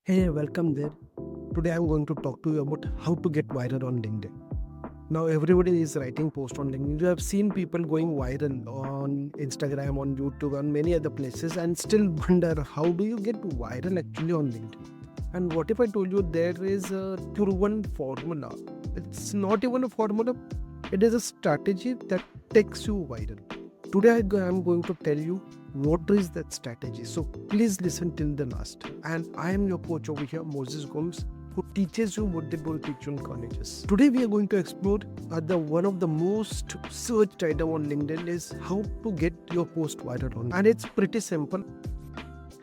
Hey, welcome there. Today I'm going to talk to you about how to get viral on LinkedIn. Now everybody is writing posts on LinkedIn. You have seen people going viral on Instagram, on YouTube, on many other places, and still wonder how do you get viral actually on LinkedIn? And what if I told you there is a proven formula? It's not even a formula, it is a strategy that takes you viral. Today I'm going to tell you what is that strategy. So please listen till the last. And I am your coach over here, Moses Gomes, who teaches you what they don't teach you in colleges. Today we are going to explore the one of the most searched item on LinkedIn is how to get your post viral on. And it's pretty simple.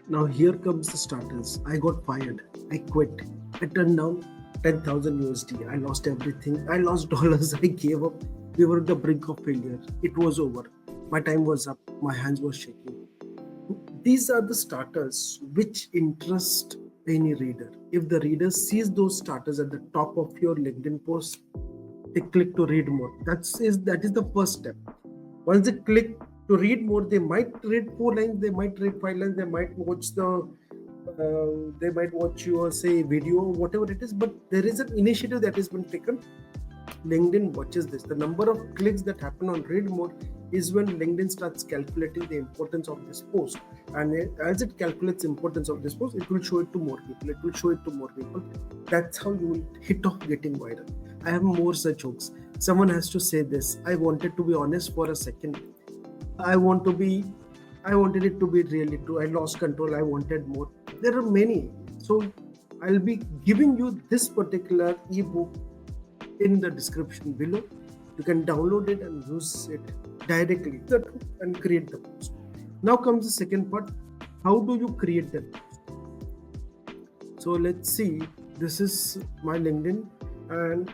Now here comes the starters. I got fired. I quit. I turned down 10,000 USD. I lost everything. I lost dollars. I gave up. We were at the brink of failure. It was over. My time was up. My hands were shaking. These are the starters which interest any reader. If the reader sees those starters at the top of your LinkedIn post, they click to read more. That is the first step. Once they click to read more, they might read 4 lines, they might read 5 lines, they might watch your say video or whatever it is. But there is an initiative that has been taken. LinkedIn watches this. The number of clicks that happen on read more is when LinkedIn starts calculating the importance of this post, and as it calculates importance of this post, it will show it to more people. That's how you will hit off getting viral. I have more such hooks. Someone has to say this. I wanted to be honest for a second. I wanted it to be really true. I lost control. I wanted more. There are many. So I'll be giving you this particular ebook in the description below. You can download it and use it directly and create the post. Now comes the second part. How do you create the post? So let's see. This is my LinkedIn, and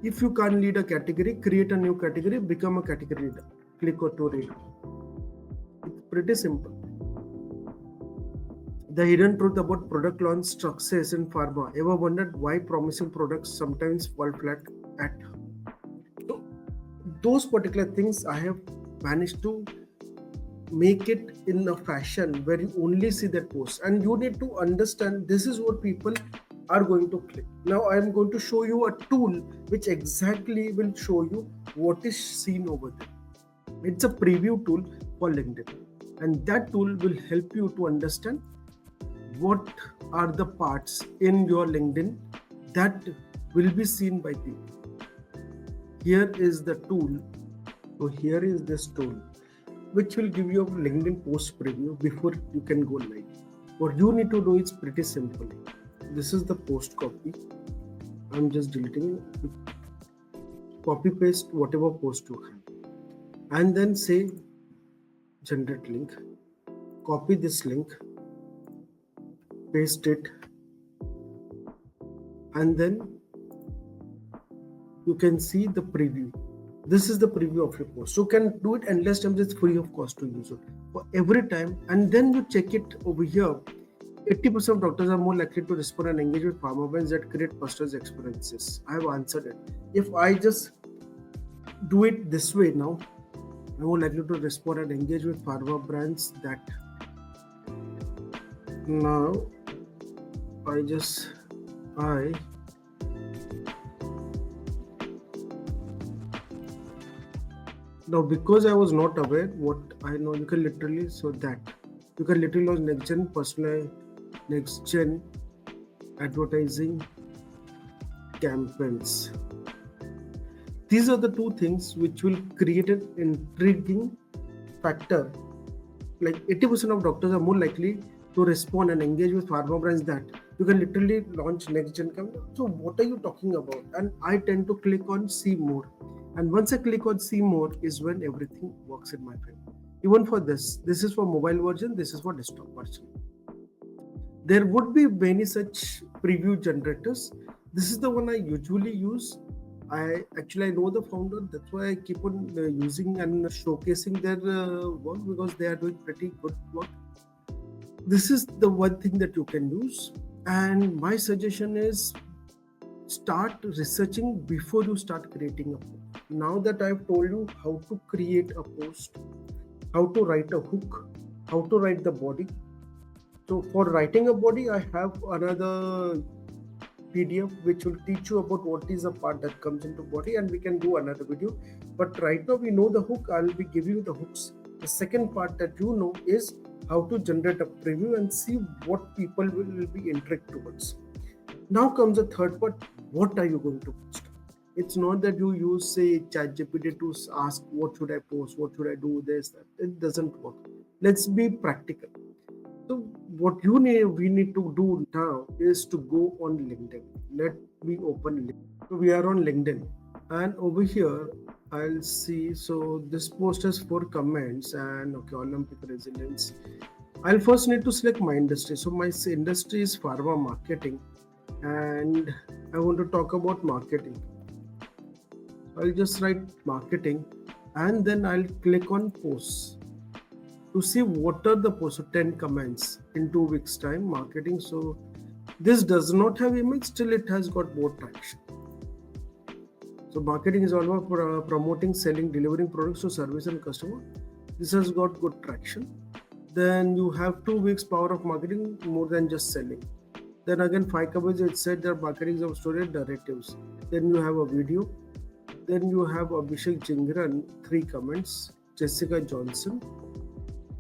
if you can't lead a category, create a new category, become a category leader. Click to read. It's pretty simple. The hidden truth about product launch success in pharma. Ever wondered why promising products sometimes fall flat at? So those particular things I have managed to make it in a fashion where you only see that post, and you need to understand this is what people are going to click. Now I am going to show you a tool which exactly will show you what is seen over there. It's a preview tool for LinkedIn, and that tool will help you to understand what are the parts in your LinkedIn that will be seen by people. Here is the tool. So here is this tool which will give you a LinkedIn post preview before you can go live. What you need to do is pretty simple. This is the post copy. I'm just deleting it. Copy paste whatever post you have, and then say generate link. Copy this link, paste it, and then you can see the preview. This is the preview of your post. So you can do it endless times. It's free of cost to use it for every time, and then you check it over here. 80% of doctors are more likely to respond and engage with pharma brands that create personal experiences. I have answered it. If I just do it this way now, I'm more likely to respond and engage with pharma brands that now now because I was not aware what I know, you can literally launch next gen advertising campaigns. These are the two things which will create an intriguing factor. Like 80% of doctors are more likely to respond and engage with pharma brands that you can literally launch next gen campaign. So what are you talking about? And I tend to click on see more. And once I click on see more is when everything works in my favor. Even for this is for mobile version, this is for desktop version. There would be many such preview generators. This is the one I usually use. I know the founder. That's why I keep on using and showcasing their work, because they are doing pretty good work. This is the one thing that you can use. And my suggestion is start researching before you start creating a post. Now that I've told you how to create a post, how to write a hook, how to write the body, So for writing a body, I have another PDF which will teach you about what is the part that comes into body, and we can do another video. But right now we know the hook. I'll be giving you the hooks. The second part that you know is how to generate a preview and see what people will be intrigued towards. Now comes the third part. What are you going to post? It's not that you use, say, ChatGPT to ask what should I post, what should I do, this, that. It doesn't work. Let's be practical. So what we need to do now is to go on LinkedIn. Let me open LinkedIn. So we are on LinkedIn, and over here I'll see. So this post has 4 comments, and okay, Olympic resilience. I'll first need to select my industry. So my industry is pharma marketing, and I want to talk about marketing. I'll just write marketing, and then I'll click on posts to see what are the posts. So 10 comments in 2 weeks time, marketing. So this does not have image, still it has got more traction. So marketing is all about promoting, selling, delivering products to service and customer. This has got good traction. Then you have 2 weeks power of marketing, more than just selling. Then again 5 comments, it said that marketing of story narratives. Then you have a video. Then you have Abhishek Jingran, 3 comments. Jessica Johnson.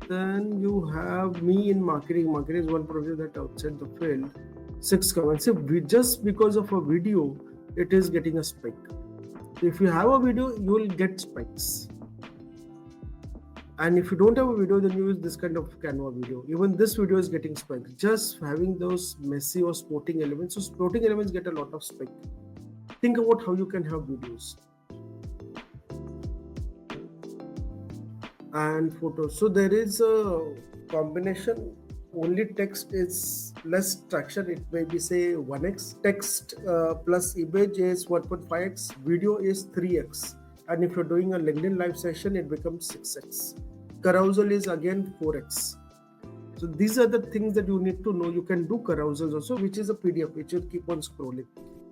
Then you have me in marketing. Marketing is one project that outside the field. 6 comments. So just because of a video, it is getting a spike. So if you have a video, you will get spikes. And if you don't have a video, then you use this kind of Canva video. Even this video is getting spikes. Just having those messy or sporting elements. So sporting elements get a lot of spike. Think about how you can have videos and photos. So there is a combination. Only text is less traction. It may be say 1x. Text plus image is 1.5x. Video is 3x. And if you're doing a LinkedIn live session, it becomes 6x. Carousel is again 4x. So these are the things that you need to know. You can do carousels also, which is a PDF, which you keep on scrolling.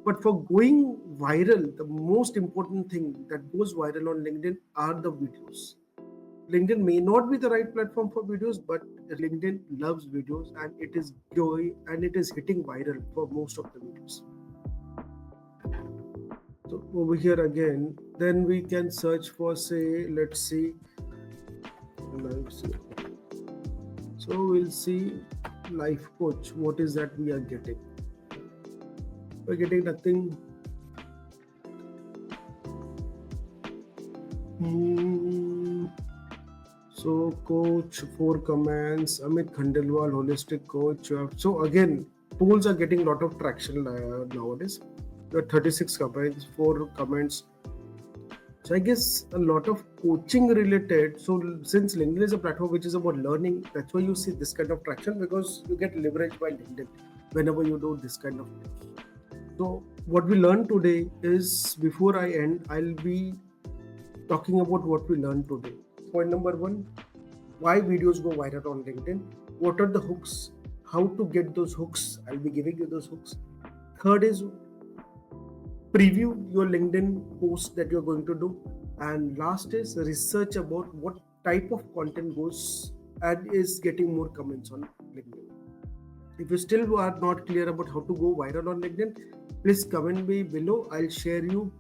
But for going viral, the most important thing that goes viral on LinkedIn are the videos. LinkedIn may not be the right platform for videos, but LinkedIn loves videos, and it is going and it is hitting viral for most of the videos. So over here again, then we can search for, say, let's see. So we'll see life coach. What is that we are getting? We're getting nothing. So coach, 4 comments. Amit Khandelwal, holistic coach. So again, tools are getting a lot of traction nowadays. There are 36 comments, 4 comments. So I guess a lot of coaching related. So since LinkedIn is a platform which is about learning, that's why you see this kind of traction, because you get leveraged by LinkedIn whenever you do this kind of thing. So what we learned today is, before I end, I'll be talking about what we learned today. Point number 1, why videos go viral on LinkedIn. What are the hooks? How to get those hooks? I'll be giving you those hooks. Third is preview your LinkedIn post that you're going to do. And last is research about what type of content goes and is getting more comments on LinkedIn. If you still are not clear about how to go viral on LinkedIn, please comment me below. I'll share you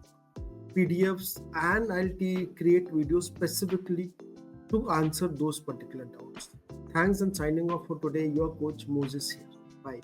PDFs and I'll create videos specifically to answer those particular doubts. Thanks, and signing off for today. Your coach Moses here. Bye.